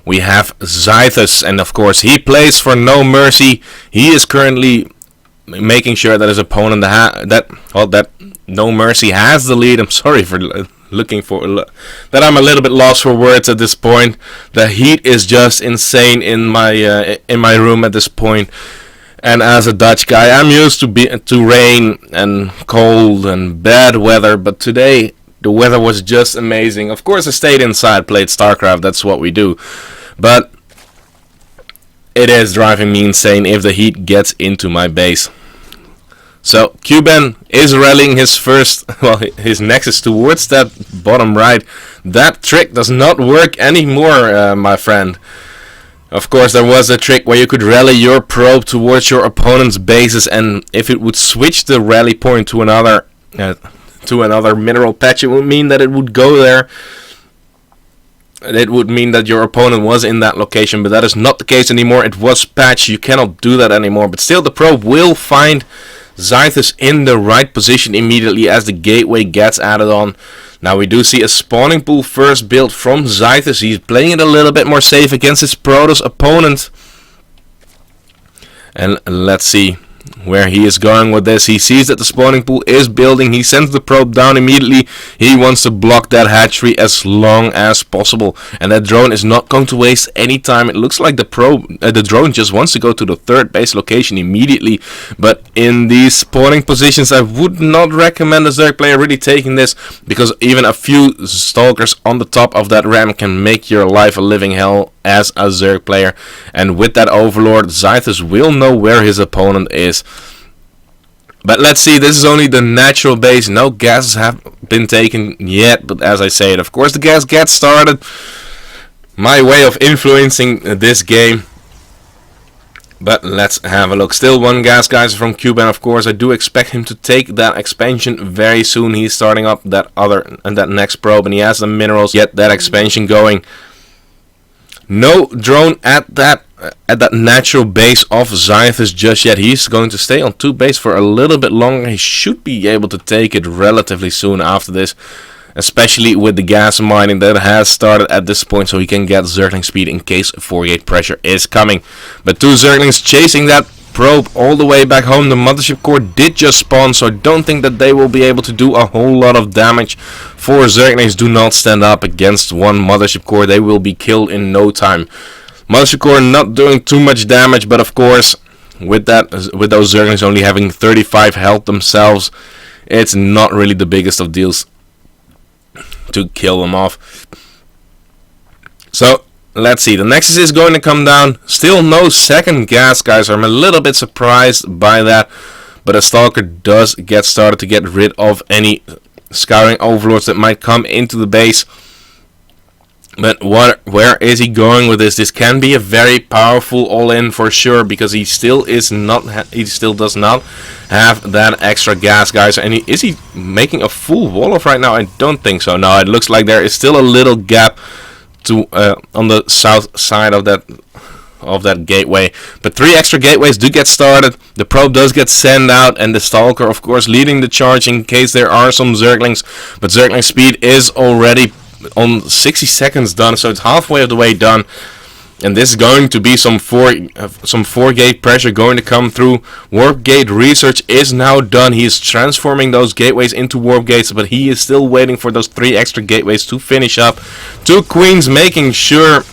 we have Zythus, and of course he plays for NoMercy. He is currently making sure that his opponent that NoMercy has the lead. I'm sorry for looking for that. I'm a little bit lost for words at this point. The heat is just insane in my room at this point. And as a Dutch guy, I'm used to rain and cold and bad weather, but today the weather was just amazing. Of course, I stayed inside, played StarCraft. That's what we do. But it is driving me insane if the heat gets into my base. So Cuban is rallying his nexus towards that bottom right. That trick does not work anymore, my friend. Of course, there was a trick where you could rally your probe towards your opponent's bases, and if it would switch the rally point to another mineral patch, it would mean that it would go there. It would mean that your opponent was in that location, but that is not the case anymore. It was patched. You cannot do that anymore. But still, the probe will find Zythus in the right position immediately as the gateway gets added on. Now we do see a spawning pool first built from Zythus. He's playing it a little bit more safe against his Protoss opponent. And let's see where he is going with this. He sees that the spawning pool is building. He sends the probe down immediately. He wants to block that hatchery as long as possible, and that drone is not going to waste any time. It looks like the drone just wants to go to the third base location immediately, but in these spawning positions I would not recommend a Zerg player really taking this, because even a few stalkers on the top of that ramp can make your life a living hell as a Zerg player. And with that Overlord, Zythus will know where his opponent is. But let's see, this is only the natural base. No gases have been taken yet, but as I said, of course the gas gets started. My way of influencing this game. But let's have a look. Still one gas guys from Cuban. Of course, I do expect him to take that expansion very soon. He's starting up that next probe, and he has the minerals. Get that expansion going. No drone at that natural base of Zythus just yet. He's going to stay on 2 base for a little bit longer. He should be able to take it relatively soon after this, especially with the gas mining that has started at this point, so he can get Zergling speed in case 48 pressure is coming. But 2 Zerglings chasing that probe all the way back home. The mothership core did just spawn, so I don't think that they will be able to do a whole lot of damage. 4 Zerglings do not stand up against 1 mothership core. They will be killed in no time. Mothership core not doing too much damage, but of course with those Zerglings only having 35 health themselves, it's not really the biggest of deals to kill them off. So let's see, the Nexus is going to come down. Still no second gas, guys. I'm a little bit surprised by that, but a Stalker does get started to get rid of any scouting overlords that might come into the base. But where is he going with this? This can be a very powerful all-in for sure, because he still does not have that extra gas, guys. And is he making a full wall off right now? I don't think so. No, it looks like there is still a little gap to on the south side of that gateway. But 3 extra gateways do get started. The probe does get sent out, and the Stalker, of course, leading the charge in case there are some Zerglings. But Zergling speed is already on 60 seconds done, so it's halfway of the way done. And this is going to be some 4 gate pressure going to come through. Warp gate research is now done. He is transforming those gateways into warp gates, but he is still waiting for those 3 extra gateways to finish up. 2 queens making sure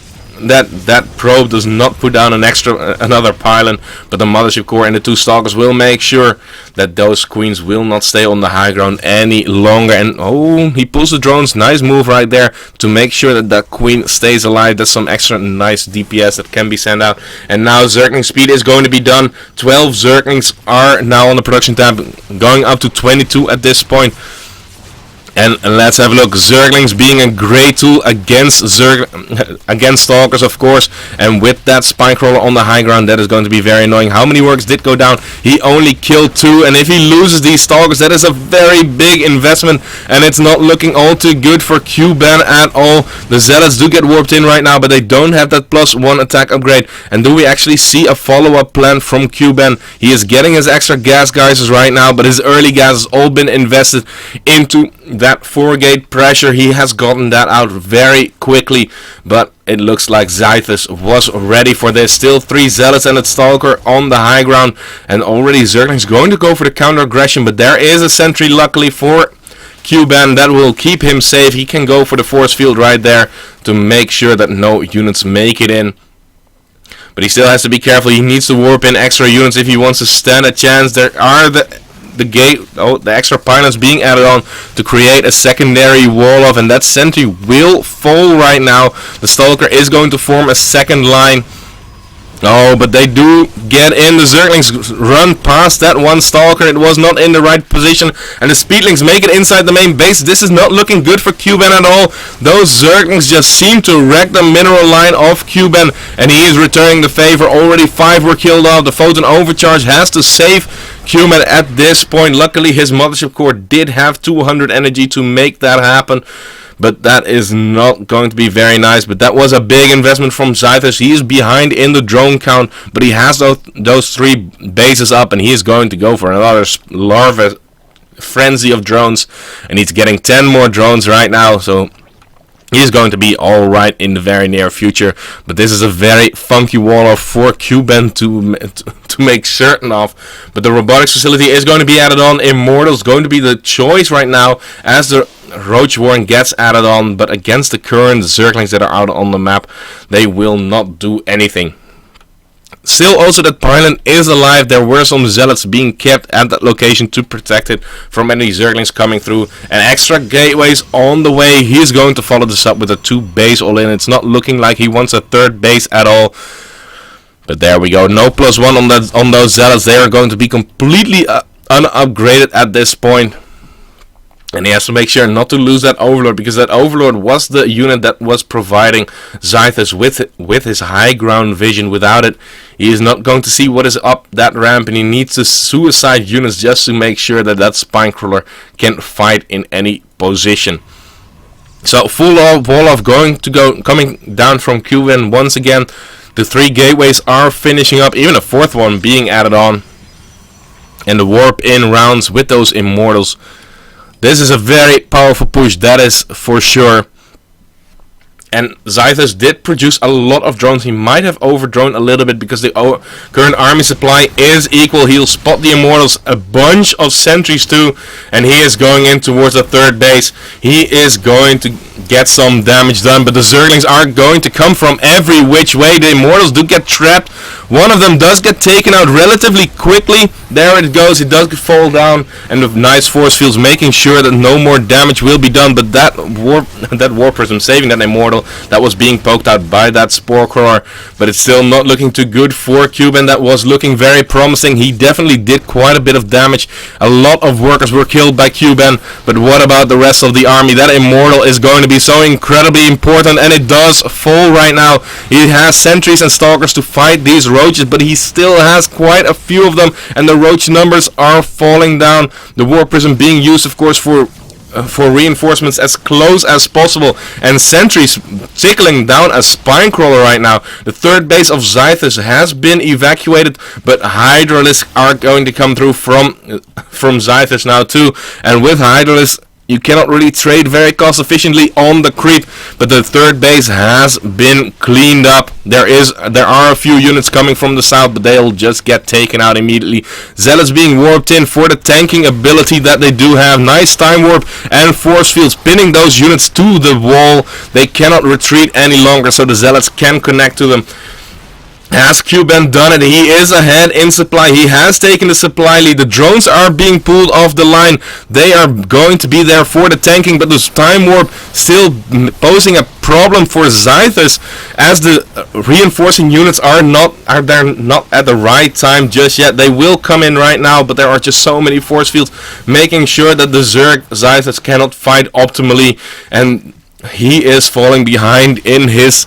that probe does not put down another pylon, but the mothership core and the 2 stalkers will make sure that those queens will not stay on the high ground any longer. And oh, he pulls the drones. Nice move right there to make sure that that queen stays alive. That's some extra nice DPS that can be sent out. And now Zergling speed is going to be done. 12 Zerglings are now on the production tab, going up to 22 at this point. And let's have a look. Zerglings being a great tool against Stalkers, of course. And with that Spine Crawler on the high ground, that is going to be very annoying. How many works did go down? He only killed 2. And if he loses these Stalkers, that is a very big investment. And it's not looking all too good for Cuban at all. The Zealots do get warped in right now, but they don't have that +1 attack upgrade. And do we actually see a follow-up plan from Cuban? He is getting his extra gas geysers right now, but his early gas has all been invested into that 4-gate pressure. He has gotten that out very quickly, but it looks like Zythus was ready for this. Still 3 Zealots and a Stalker on the high ground, and already Zergling's going to go for the counter aggression, but there is a sentry luckily for Cuban that will keep him safe. He can go for the force field right there to make sure that no units make it in. But he still has to be careful. He needs to warp in extra units if he wants to stand a chance. There are the extra pylons being added on to create a secondary wall off, and that sentry will fall right now. The Stalker is going to form a second line. Oh, but they do get in. The Zerglings run past that one Stalker. It was not in the right position. And the Speedlings make it inside the main base. This is not looking good for Cuban at all. Those Zerglings just seem to wreck the mineral line of Cuban. And he is returning the favor. Already 5 were killed off. The Photon Overcharge has to save Cuban at this point. Luckily, his Mothership Core did have 200 energy to make that happen. But that is not going to be very nice. But that was a big investment from Zythus. He is behind in the drone count, but he has those 3 bases up, and he is going to go for another larva frenzy of drones. And he's getting 10 more drones right now, so he's going to be alright in the very near future. But this is a very funky wall for Cuban to make certain of. But the robotics facility is going to be added on. Immortal's going to be the choice right now as the Roach Warren gets added on, but against the current Zerglings that are out on the map, they will not do anything. Still, also that pylon is alive. There were some Zealots being kept at that location to protect it from any Zerglings coming through. And extra gateways on the way. He's going to follow this up with a 2 base all in. It's not looking like he wants a 3rd base at all. But there we go. No +1 on those Zealots. They are going to be completely unupgraded at this point. And he has to make sure not to lose that Overlord, because that Overlord was the unit that was providing Zythus with his high ground vision. Without it, he is not going to see what is up that ramp, and he needs to suicide units just to make sure that that Spinecrawler can fight in any position. So full wall off coming down from Cuban once again. The 3 gateways are finishing up, even a 4th one being added on. And the warp in rounds with those Immortals. This is a very powerful push, that is for sure. And Zythus did produce a lot of drones. He might have overdrone a little bit because the current army supply is equal. He'll spot the Immortals, a bunch of sentries too, and he is going in towards the 3rd base. He is going to get some damage done, but the Zerglings are going to come from every which way. The Immortals do get trapped. One of them does get taken out relatively quickly. There it goes. He does fall down, and the nice force fields making sure that no more damage will be done. But that warp prism saving that Immortal that was being poked out by that Spore Crawler. But it's still not looking too good for Cuban. That was looking very promising. He definitely did quite a bit of damage. A lot of workers were killed by Cuban. But what about the rest of the army? That Immortal is going to be so incredibly important, and it does fall right now. He has sentries and stalkers to fight these roaches, but he still has quite a few of them, and the roach numbers are falling down. The warp prism being used, of course, for reinforcements as close as possible, and sentries tickling down a Spinecrawler right now. The 3rd base of Zythus has been evacuated, but Hydralisks are going to come through from Zythus now too, and with Hydralisks you cannot really trade very cost efficiently on the creep, but the 3rd base has been cleaned up. There are a few units coming from the south, but they'll just get taken out immediately. Zealots being warped in for the tanking ability that they do have. Nice time warp and force fields pinning those units to the wall. They cannot retreat any longer, so the Zealots can connect to them. Has Cuban done it? He is ahead in supply. He has taken the supply lead. The drones are being pulled off the line. They are going to be there for the tanking, but this time warp still posing a problem for Zythus, as the reinforcing units are not at the right time just yet. They will come in right now, but there are just so many force fields making sure that the Zythus cannot fight optimally, and he is falling behind in his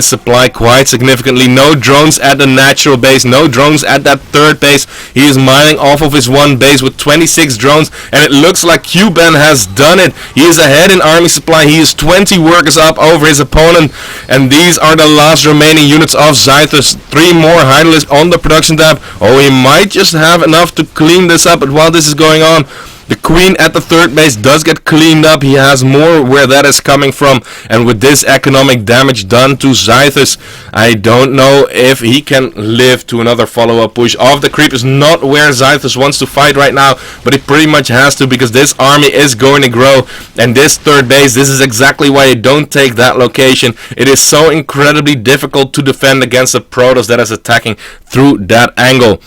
supply quite significantly. No drones at the natural base, no drones at that 3rd base. He is mining off of his 1 base with 26 drones, and it looks like Cuban has done it. He is ahead in army supply. He is 20 workers up over his opponent, and these are the last remaining units of Zythus. 3 more Hydralisks on the production tab. Oh, he might just have enough to clean this up, but while this is going on, The queen at the third base does get cleaned up. He has more where that is coming from. And with this economic damage done to Zythus, I don't know if he can live to another follow-up push. Off the creep is not where Zythus wants to fight right now, but he pretty much has to, because this army is going to grow. And this third base, this is exactly why you don't take that location. It is so incredibly difficult to defend against a Protoss that is attacking through that angle.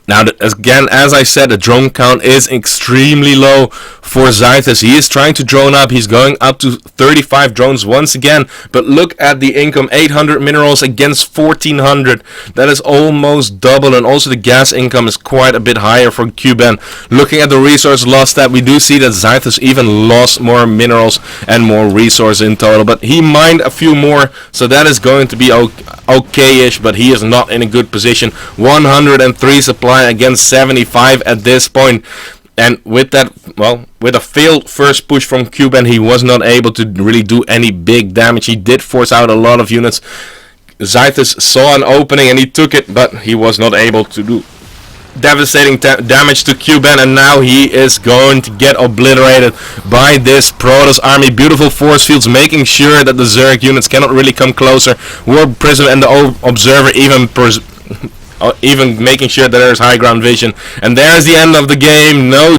Now, again, as I said, the drone count is extremely low for Zythus. He is trying to drone up. He's going up to 35 drones once again. But look at the income, 800 minerals against 1400. That is almost double. And also the gas income is quite a bit higher for Cuban. Looking at the resource loss stat, we do see that Zythus even lost more minerals and more resources in total. But he mined a few more, so that is going to be okay-ish. But he is not in a good position. 103 supply against 75 at this point. And with that, well, with a failed first push from Cuban, he was not able to really do any big damage. He did force out a lot of units. Zythus saw an opening and he took it, but he was not able to do devastating damage to Cuban, and now he is going to get obliterated by this Protoss army. Beautiful force fields, making sure that the Zerg units cannot really come closer. Warp Prism and the Observer even making sure that there's high ground vision. And there's the end of the game. No